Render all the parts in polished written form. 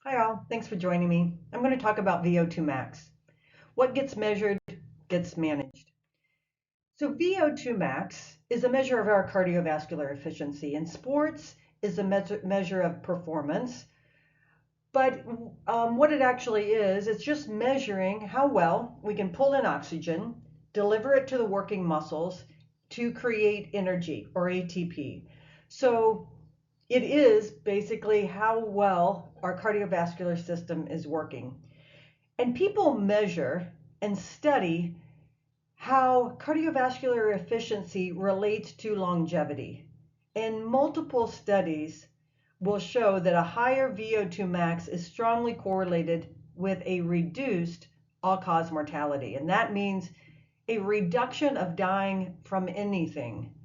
Hi all, thanks for joining me. I'm going to talk about VO2 max. What gets measured gets managed. So VO2 max is a measure of our cardiovascular efficiency. In sports is a measure of performance, but what it actually is, it's just measuring how well we can pull in oxygen, deliver it to the working muscles to create energy or ATP. So it is basically how well our cardiovascular system is working. And people measure and study how cardiovascular efficiency relates to longevity. And multiple studies will show that a higher VO2 max is strongly correlated with a reduced all-cause mortality. And that means a reduction of dying from anything.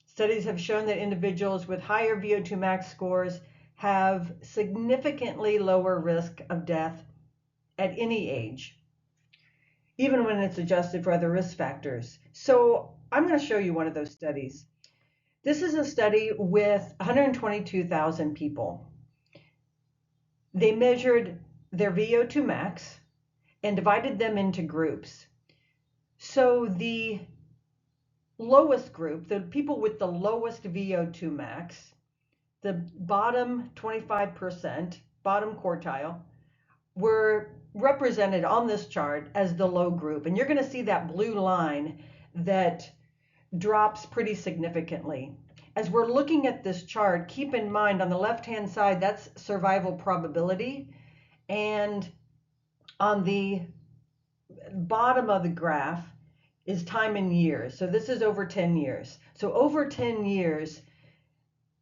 Studies have shown that individuals with higher VO2 max scores have significantly lower risk of death at any age, even when it's adjusted for other risk factors. So I'm going to show you one of those studies. This is a study with 122,000 people. They measured their VO2 max and divided them into groups. So the lowest group, the people with the lowest VO2 max, the bottom 25%, bottom quartile, were represented on this chart as the low group. And you're going to see that blue line that drops pretty significantly. As we're looking at this chart, keep in mind on the left-hand side, that's survival probability. And on the bottom of the graph is time in years. So this is over 10 years. So over 10 years,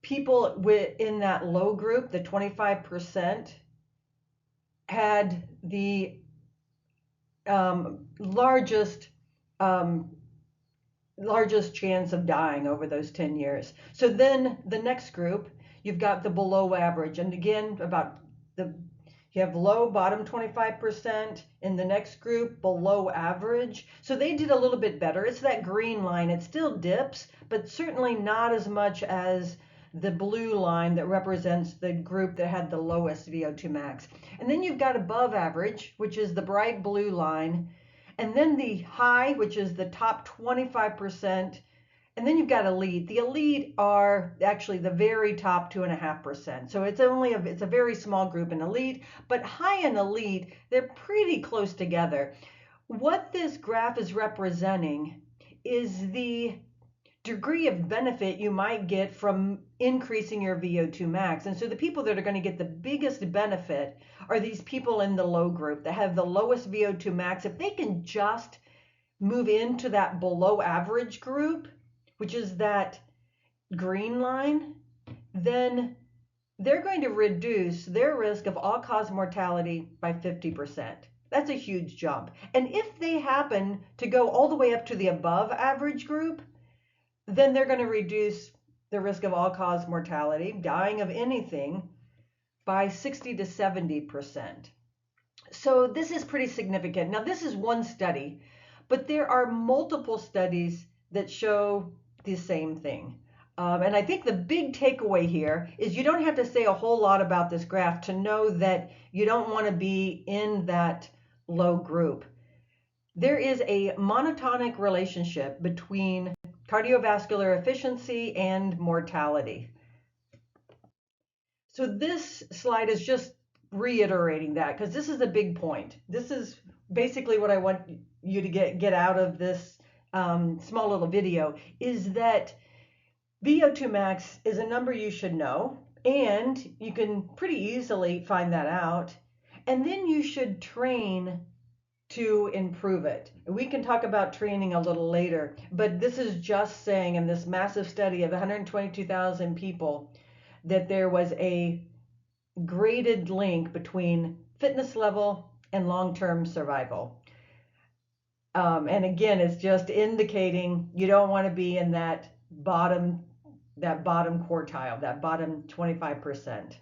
people in that low group, the 25%, had the largest chance of dying over those 10 years. So then the next group, you've got the below average. And again, you have low bottom 25%, in the next group below average. So they did a little bit better. It's that green line. It still dips, but certainly not as much as the blue line that represents the group that had the lowest VO2 max. And then you've got above average, which is the bright blue line, and then the high, which is the top 25%, and then you've got elite. The elite are actually the very top 2.5%. So it's a very small group in elite, but high and elite, they're pretty close together. What this graph is representing is the degree of benefit you might get from increasing your VO2 max. And so the people that are going to get the biggest benefit are these people in the low group that have the lowest VO2 max. If they can just move into that below average group, which is that green line, then they're going to reduce their risk of all-cause mortality by 50%. That's a huge jump. And if they happen to go all the way up to the above average group, then they're going to reduce the risk of all-cause mortality, dying of anything, by 60 to 70%. So this is pretty significant. Now, this is one study, but there are multiple studies that show the same thing. And I think the big takeaway here is you don't have to say a whole lot about this graph to know that you don't want to be in that low group. There is a monotonic relationship between cardiovascular efficiency and mortality. So this slide is just reiterating that because this is a big point. This is basically what I want you to get out of this small little video, is that VO2 max is a number you should know, and you can pretty easily find that out. And then you should train to improve it. We can talk about training a little later, but this is just saying in this massive study of 122,000 people that there was a graded link between fitness level and long-term survival. And again, it's just indicating you don't want to be in that bottom quartile, that bottom 25%.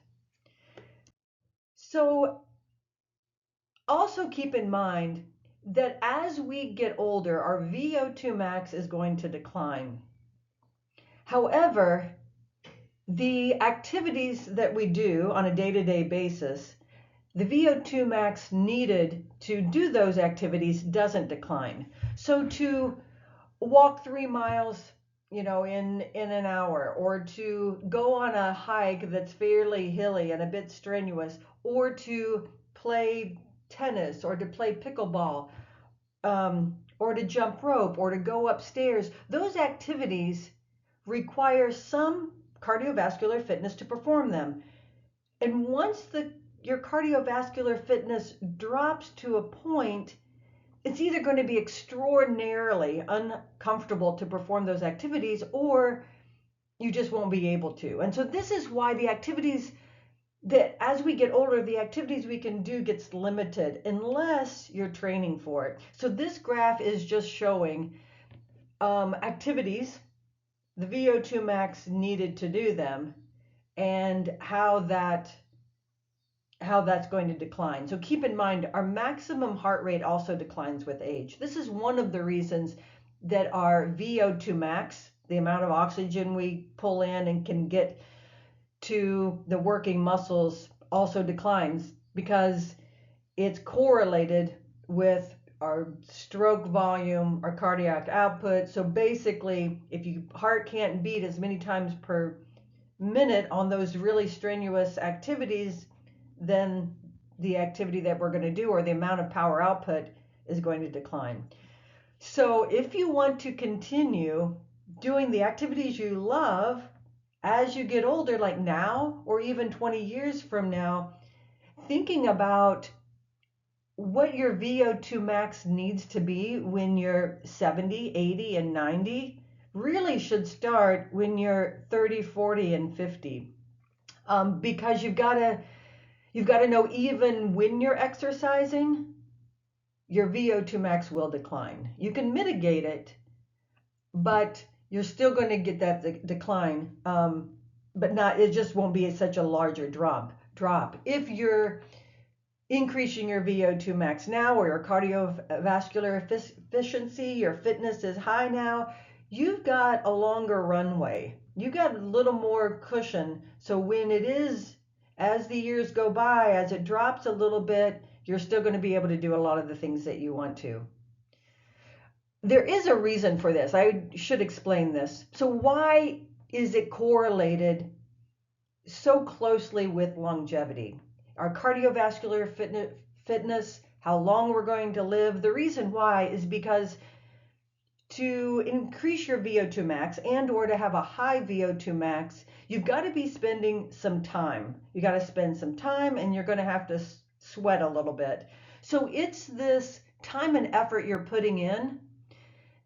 So also keep in mind that as we get older, our VO2 max is going to decline. However, the activities that we do on a day-to-day basis the VO2 max needed to do those activities doesn't decline. So to walk 3 miles, in an hour, or to go on a hike that's fairly hilly and a bit strenuous, or to play tennis, or to play pickleball, or to jump rope, or to go upstairs, those activities require some cardiovascular fitness to perform them. And once your cardiovascular fitness drops to a point, it's either going to be extraordinarily uncomfortable to perform those activities, or you just won't be able to. And so this is why the activities that, as we get older, the activities we can do gets limited unless you're training for it. So this graph is just showing activities, the VO2 max needed to do them, and how that's going to decline. So keep in mind, our maximum heart rate also declines with age. This is one of the reasons that our VO2 max, the amount of oxygen we pull in and can get to the working muscles, also declines, because it's correlated with our stroke volume, our cardiac output. So basically, if your heart can't beat as many times per minute on those really strenuous activities, then the activity that we're going to do, or the amount of power output, is going to decline. So if you want to continue doing the activities you love as you get older, like now, or even 20 years from now, thinking about what your VO2 max needs to be when you're 70, 80, and 90 really should start when you're 30, 40, and 50. Because you've got to know, even when you're exercising, your VO2 max will decline. You can mitigate it, but you're still going to get that decline, but it just won't be such a larger drop. If you're increasing your VO2 max now, or your cardiovascular efficiency, your fitness is high now, you've got a longer runway. You've got a little more cushion. So when it is, as the years go by, as it drops a little bit, you're still going to be able to do a lot of the things that you want to. There is a reason for this. I should explain this. So why is it correlated so closely with longevity? Our cardiovascular fitness, how long we're going to live. The reason why is because to increase your VO2 max, and or to have a high VO2 max, you've got to be spending some time. You got to spend some time, and you're going to have to sweat a little bit. So it's this time and effort you're putting in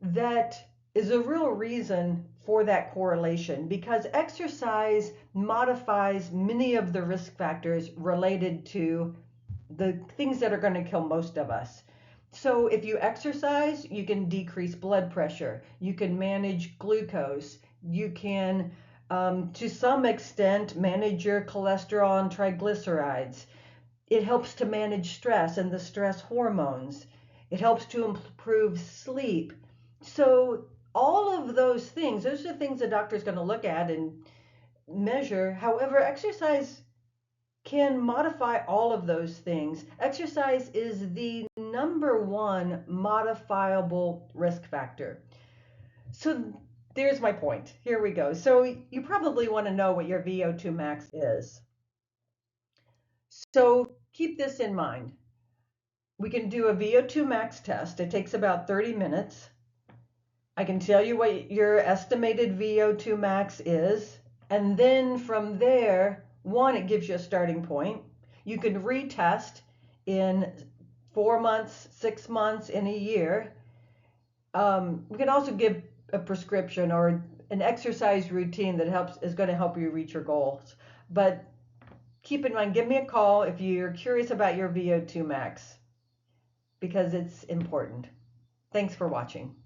that is a real reason for that correlation, because exercise modifies many of the risk factors related to the things that are going to kill most of us. So if you exercise, you can decrease blood pressure, you can manage glucose, you can, to some extent, manage your cholesterol and triglycerides. It helps to manage stress and the stress hormones. It helps to improve sleep. So all of those things, those are the things the doctor is going to look at and measure. However, exercise can modify all of those things. Exercise is the #1 modifiable risk factor. So there's my point. Here we go. So you probably want to know what your VO2 max is. So keep this in mind. We can do a VO2 max test. It takes about 30 minutes. I can tell you what your estimated VO2 max is, and then from there, it gives you a starting point. You can retest in 4 months, 6 months, in a year. We can also give a prescription or an exercise routine that is going to help you reach your goals. But keep in mind, give me a call if you're curious about your VO2 max, because it's important. Thanks for watching.